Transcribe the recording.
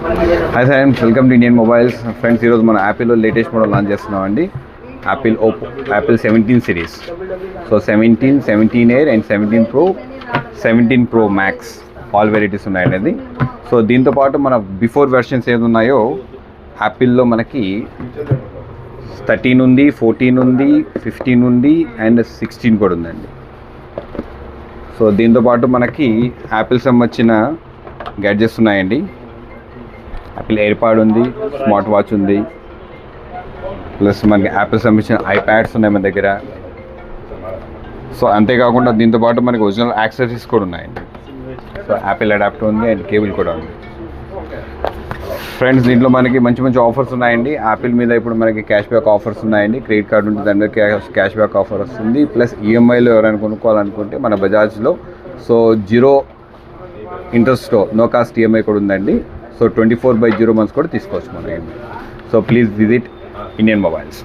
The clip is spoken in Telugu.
Hi friends, welcome to Indian mobiles. Friends, ఈరోజు మనం యాపిల్లో లేటెస్ట్ మోడల్ లాంచ్ చేస్తున్నామండి. Apple 17 series. So 17, 17 air and 17 pro, 17 pro max all varieties ఉన్నాయండి. సో దీంతోపాటు మన బిఫోర్ వెర్షన్స్ ఏది ఉన్నాయో యాపిల్లో మనకి 13 ఉంది, 14 ఉంది, 15 ఉంది అండ్ 16 కూడా ఉందండి. సో దీంతోపాటు మనకి యాపిల్ సంబంధించిన గ్యాడ్జెట్స్ ఉన్నాయండి. యాపిల్ ఎయిర్పాడ్ ఉంది, స్మార్ట్ వాచ్ ఉంది, ప్లస్ మనకి యాపిల్ సంబంధించిన ఐప్యాడ్స్ ఉన్నాయి మన దగ్గర. సో అంతేకాకుండా దీంతోపాటు మనకి ఒరిజినల్ యాక్సెసరీస్ కూడా ఉన్నాయండి. సో యాపిల్ అడాప్టర్ ఉంది అండ్ కేబుల్ కూడా ఉంది. ఫ్రెండ్స్, దీంట్లో మనకి మంచి మంచి ఆఫర్స్ ఉన్నాయండి. యాపిల్ మీద ఇప్పుడు మనకి క్యాష్ బ్యాక్ ఆఫర్స్ ఉన్నాయండి. క్రెడిట్ కార్డు ఉంటుంది, దాని మీద క్యాష్ బ్యాక్ ఆఫర్ వస్తుంది. ప్లస్ ఈఎంఐలో ఎవరైనా కొనుక్కోవాలనుకుంటే మన బజాజ్లో సో 0 ఇంట్రెస్ట్తో నో కాస్ట్ ఈఎంఐ కూడా ఉందండి. సో 24/0 months కూడా తీసుకోవచ్చు మనం. So please visit Indian mobiles.